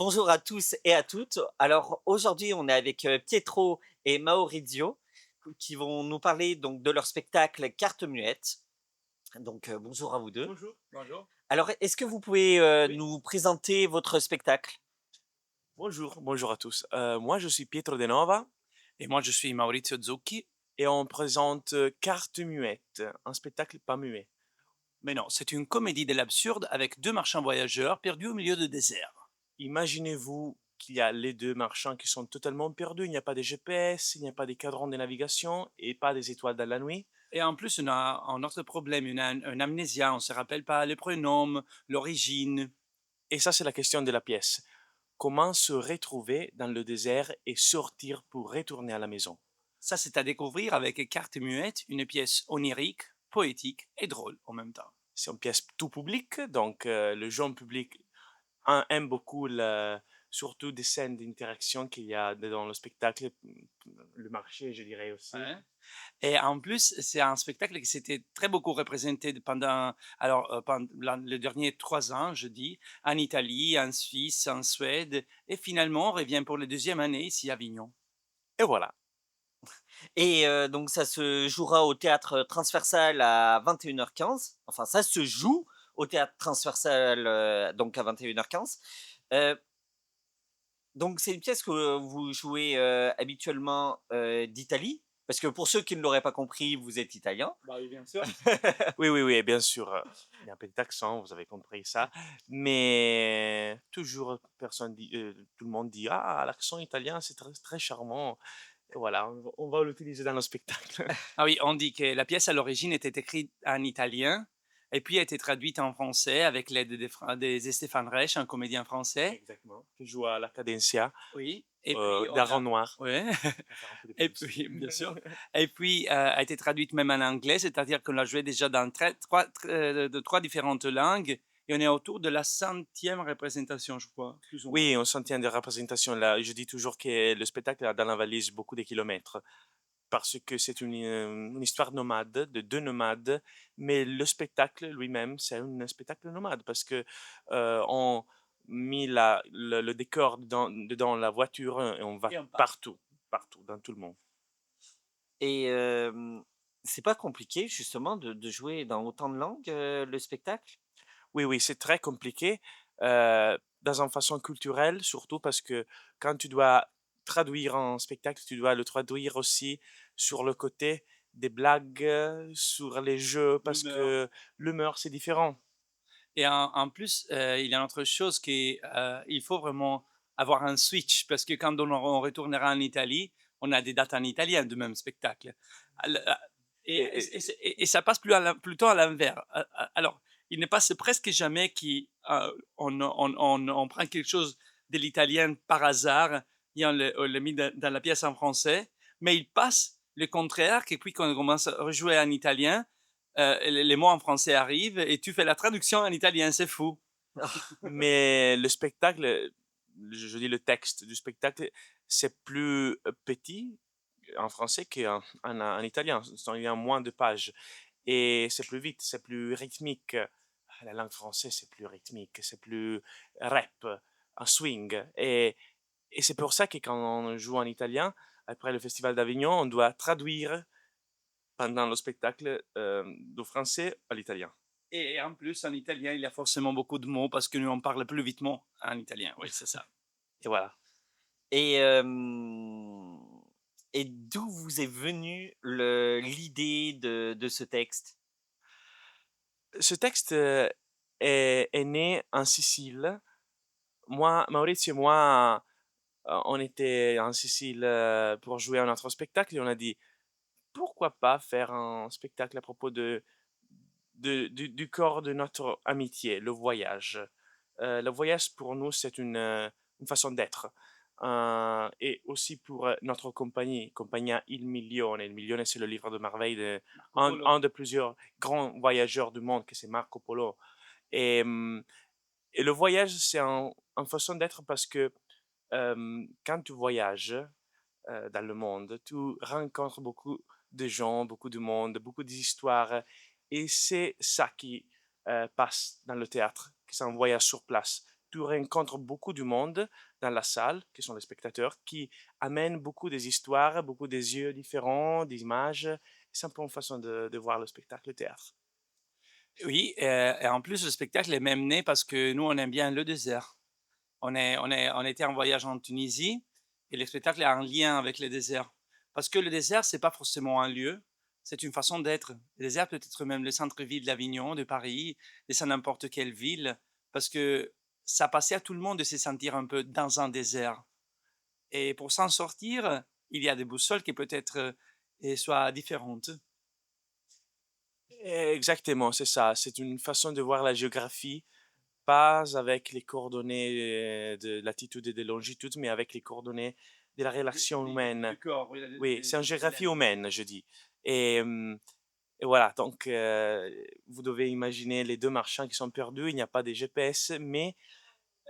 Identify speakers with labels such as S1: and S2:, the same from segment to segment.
S1: Bonjour à tous et à toutes. Alors aujourd'hui, on est avec Pietro et Maurizio qui vont nous parler donc de leur spectacle Carte muette. Donc bonjour à vous deux.
S2: Bonjour, bonjour.
S1: Alors est-ce que vous pouvez
S2: Oui,
S1: nous présenter votre spectacle?
S2: bonjour à tous. Moi, je suis Pietro De Nova
S3: Et moi, je suis Maurizio Zucchi.
S2: et on présente Carte muette, un spectacle pas muet.
S3: Mais non, c'est une comédie de l'absurde avec deux marchands voyageurs perdus au milieu de désert.
S2: Imaginez-vous qu'il y a les deux marchands qui sont totalement perdus. Il n'y a pas de GPS, il n'y a pas de cadran de navigation et pas des étoiles dans la nuit.
S3: Et en plus, on a un autre problème, une amnésia, on ne se rappelle pas les prénoms, l'origine.
S2: Et ça, c'est la question de la pièce. Comment se retrouver dans le désert et sortir pour retourner à la maison?
S3: Ça, c'est à découvrir avec Carte muette, une pièce onirique, poétique et drôle en même temps.
S2: C'est une pièce tout public, donc le jeune public aime beaucoup surtout des scènes d'interaction qu'il y a dans le spectacle, le marché, je dirais aussi.
S3: Ouais. Et en plus, c'est un spectacle qui s'était très beaucoup représenté pendant les derniers 3 ans, je dis, en Italie, en Suisse, en Suède, et finalement, on revient pour la deuxième année ici à Avignon.
S2: Et voilà.
S1: Et donc ça se jouera au théâtre transversal à 21h15. Enfin ça se joue au théâtre transversal donc à 21h15. Euh, Donc c'est une pièce que vous jouez, habituellement, d'Italie? Parce que pour ceux qui ne l'auraient pas compris, vous êtes italien.
S2: Bah oui, bien sûr. Oui, oui, oui, bien sûr. Il y a un peu d'accent, vous avez compris ça. Mais toujours, tout le monde dit, ah, l'accent italien, c'est très, très charmant. Et voilà, on va l'utiliser dans le spectacle.
S3: Ah oui, on dit que la pièce à l'origine était écrite en italien, et puis a été traduite en français avec l'aide de Stéphane Reich, un comédien français.
S2: Exactement. Je joue à la cadencia,
S3: Oui, et puis on
S2: d'Aaron
S3: a...
S2: Noir.
S3: Ouais.
S2: On va faire un peu de
S3: Et
S2: pub aussi.
S3: puis, bien sûr. Et puis, a été traduite même en anglais, c'est-à-dire qu'on l'a joué déjà dans trois différentes langues. Et on est autour de la centième représentation, je crois, plus ou moins.
S2: Oui, on s'entend des représentations là. Je dis toujours que le spectacle a dans la valise beaucoup de kilomètres parce que c'est une histoire nomade, de deux nomades, mais le spectacle lui-même, c'est un spectacle nomade parce que on mis le décor dedans la voiture et on va
S3: Et on part.
S2: partout, partout, dans tout le monde.
S1: Et c'est pas compliqué justement de jouer dans autant de langues, le spectacle?
S2: Oui, oui, c'est très compliqué, dans une façon culturelle, surtout parce que quand tu dois traduire un spectacle, tu dois le traduire aussi sur le côté des blagues, sur les jeux, parce
S3: L'humeur.
S2: que l'humeur, c'est différent.
S3: Et en plus, il y a une autre chose il faut vraiment avoir un switch parce que quand on retournera en Italie, on a des dates en italien du même spectacle. Al- euh,
S2: Et,
S3: Et,
S2: et-
S3: et ça passe plutôt à l'envers. Alors, il ne passe presque jamais qu'on prend quelque chose de l'italien par hasard et on le met dans la pièce en français, mais il passe le contraire, que puis quand on commence à rejouer en italien, les mots en français arrivent et tu fais la traduction en italien, c'est fou.
S2: mais le spectacle, je dis le texte du spectacle, c'est plus petit en français qu'en italien. Il y a moins de pages. Et c'est plus vite, c'est plus rythmique. La langue française, c'est plus rythmique, c'est plus rap, un swing. Et c'est pour ça que quand on joue en italien, après le Festival d'Avignon, on doit traduire pendant le spectacle du français à l'italien.
S3: Et en plus, en italien, il y a forcément beaucoup de mots parce que nous, on parle plus vitement en italien. Oui, c'est ça.
S2: Et voilà.
S1: Et et d'où vous est venue l'idée de ce texte?
S2: Ce texte est né en Sicile. Moi, Maurizio et moi, on était en Sicile pour jouer à notre spectacle et on a dit pourquoi pas faire un spectacle à propos du corps de notre amitié, le voyage. Le voyage pour nous, c'est une façon d'être. Et aussi pour notre compagnie, Compagnia Il Milione. Il Milione, c'est le livre de merveille de
S3: Marco Polo.
S2: un de plusieurs grands voyageurs du monde, que c'est Marco Polo. Et, et le voyage, c'est une façon d'être parce que quand tu voyages dans le monde, tu rencontres beaucoup de gens, beaucoup de monde, beaucoup d'histoires. Et c'est ça qui passe dans le théâtre, que c'est un voyage sur place. tu rencontres beaucoup du monde dans la salle, qui sont les spectateurs, qui amènent beaucoup des histoires, beaucoup des yeux différents, des images. C'est un peu une façon de voir le spectacle, le théâtre.
S3: Oui, et en plus, le spectacle est même né parce que nous, on aime bien le désert. On était en voyage en Tunisie et le spectacle est en lien avec le désert. Parce que le désert, c'est pas forcément un lieu, c'est une façon d'être. Le désert peut être même le centre-ville d'Avignon, de Paris, de n'importe quelle ville, parce que ça passait à tout le monde de se sentir un peu dans un désert. Et pour s'en sortir, il y a des boussoles qui peut-être soient différentes.
S2: Exactement, c'est ça. C'est une façon de voir la géographie, pas avec les coordonnées de latitude et de longitude, mais avec les coordonnées de la relation humaine.
S3: Du corps, oui,
S2: Oui, c'est une géographie humaine, je dis. Et, et voilà, donc vous devez imaginer les deux marchands qui sont perdus, il n'y a pas de GPS, mais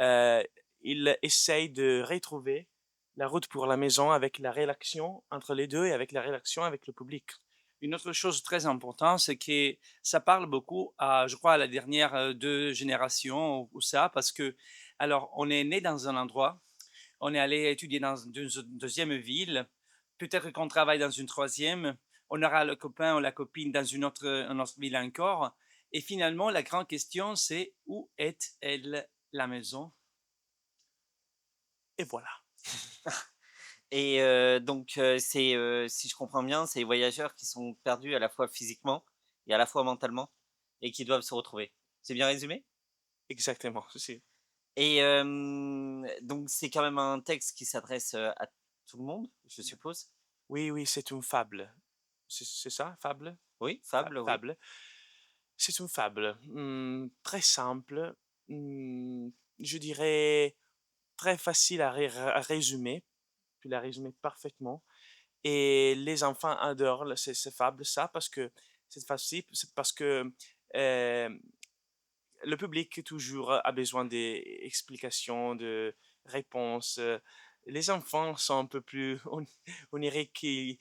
S2: euh, ils essayent de retrouver la route pour la maison avec la relation entre les deux et avec la relation avec le public.
S3: Une autre chose très importante, c'est que ça parle beaucoup à, je crois, à la dernière deux générations ou ça, parce que, alors, on est né dans un endroit, on est allé étudier dans une deuxième ville, peut-être qu'on travaille dans une troisième, on aura le copain ou la copine dans une autre ville encore, et finalement, la grande question, c'est où est-elle la maison?
S2: Et voilà.
S1: Et donc c'est, si je comprends bien, c'est les voyageurs qui sont perdus à la fois physiquement et à la fois mentalement et qui doivent se retrouver. C'est bien résumé?
S2: Exactement. C'est-
S1: Et donc c'est quand même un texte qui s'adresse, à tout le monde, je suppose?
S2: Oui, oui, c'est une fable. C'est ça, fable?
S1: Oui, fable, oui.
S2: Fable. C'est une fable. Très simple. Je dirais très facile à résumer. Tu l'as résumé parfaitement. Et les enfants adorent ces fables, ça, parce que c'est facile, c'est parce que euh, le public toujours a besoin d'explications, de réponses. Les enfants sont un peu plus oniriques et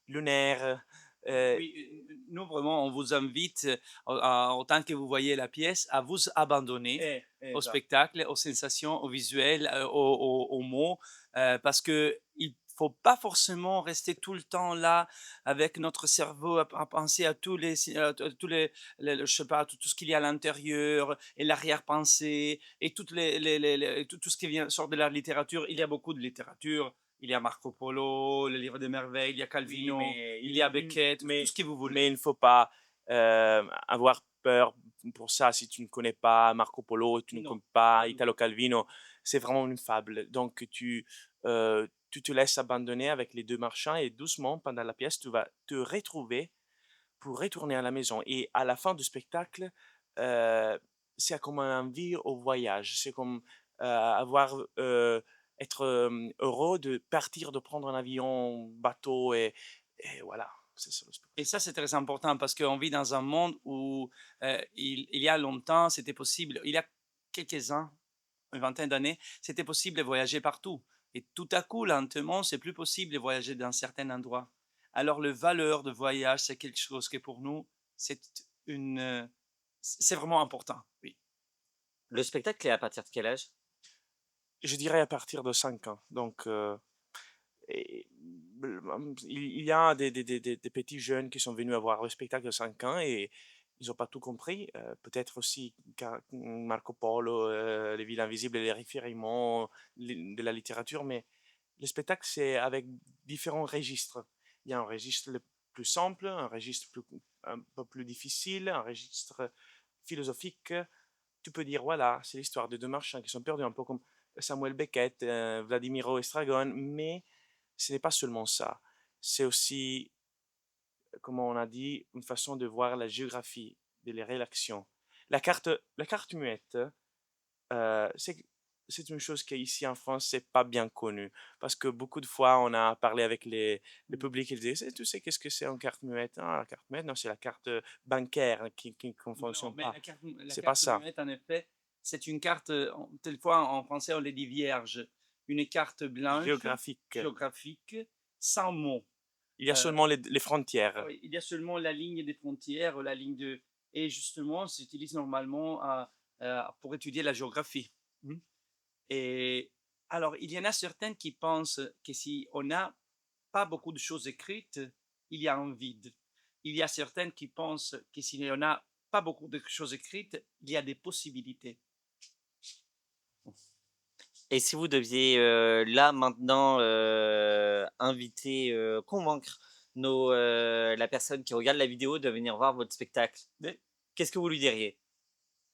S2: lunaires. Euh,
S3: Oui, nous vraiment, on vous invite, autant que vous voyez la pièce, à vous abandonner au
S2: Esatto.
S3: spectacle, aux sensations, au visuel, aux mots, parce que il faut pas forcément rester tout le temps là avec notre cerveau à penser à tous je sais pas, tout ce qu'il y a à l'intérieur et l'arrière-pensée et tout ce qui vient sort de la littérature. Il y a beaucoup de littérature. Il y a Marco Polo, le livre des merveilles, il y a
S2: Oui,
S3: Calvino, il y a Beckett, tout ce que vous voulez.
S2: mais il ne faut pas avoir peur pour ça si tu ne connais pas Marco Polo, tu ne
S3: Non,
S2: connais pas
S3: non.
S2: Italo Calvino. C'est vraiment une fable. Donc tu te laisses abandonner avec les deux marchands et doucement, pendant la pièce, tu vas te retrouver pour retourner à la maison. Et à la fin du spectacle, euh, c'est comme un envie au voyage. C'est comme avoir, être heureux de partir, de prendre un avion, bateau et voilà. C'est ça le spectacle.
S3: Et ça, c'est très important parce qu'on vit dans un monde où il y a longtemps, c'était possible, il y a quelques ans, une vingtaine d'années, c'était possible de voyager partout. Et tout à coup, lentement, c'est plus possible de voyager dans certains endroits. Alors, le valeur de voyage, c'est quelque chose que pour nous, c'est c'est vraiment important. Oui.
S1: Le spectacle est à partir de quel âge?
S2: Je dirais à partir de 5 ans. Donc, et, il y a des petits jeunes qui sont venus voir le spectacle de 5 ans et ils n'ont pas tout compris. Peut-être aussi Marco Polo, Les Villes Invisibles et les références de la littérature, mais le spectacle, c'est avec différents registres. Il y a un registre le plus simple, un registre un peu plus difficile, un registre philosophique. Tu peux dire, voilà, c'est l'histoire de deux marchands qui sont perdus, un peu comme Samuel Beckett, Vladimiro Estragon, mais ce n'est pas seulement ça. C'est aussi, comme on a dit, une façon de voir la géographie de les relations. La carte muette, c'est une chose qui ici en France, c'est pas bien connu. Parce que beaucoup de fois, on a parlé avec le public, ils disaient, tu sais qu'est-ce que c'est une carte muette? Ah, la carte muette, non, c'est la carte bancaire qui ne
S3: Non,
S2: fonctionne
S3: mais
S2: pas.
S3: la
S2: C'est pas
S3: carte
S2: ça.
S3: muette, en effet, c'est une carte, quelquefois en français on les dit vierge, une carte blanche,
S2: Géographique.
S3: géographique, sans mots.
S2: Il y a
S3: Euh,
S2: seulement les frontières.
S3: il y a seulement la ligne des frontières, la ligne de... Et justement, on s'utilise normalement pour étudier la géographie. Mhm. Et alors, il y en a certaines qui pensent que si on n'a pas beaucoup de choses écrites, il y a un vide. Il y a certaines qui pensent que si on n'a pas beaucoup de choses écrites, il y a des possibilités.
S1: Et si vous deviez, là, maintenant, inviter, convaincre la personne qui regarde la vidéo de venir voir votre spectacle,
S3: Mais
S1: qu'est-ce que vous lui diriez?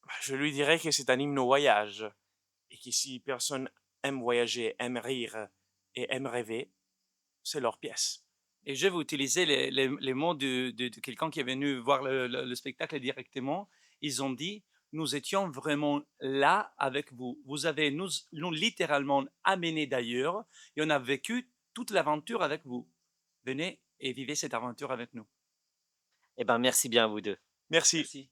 S2: Bah, je lui dirais que c'est un hymne au voyage et que si personne aime voyager, aime rire et aime rêver, c'est leur pièce.
S3: Et je vais utiliser les mots de quelqu'un qui est venu voir le spectacle directement. Ils ont dit, nous étions vraiment là avec vous. Vous avez nous littéralement amenés d'ailleurs et on a vécu toute l'aventure avec vous. Venez et vivez cette aventure avec nous.
S1: Eh ben, merci bien à vous 2.
S2: Merci.
S3: Merci.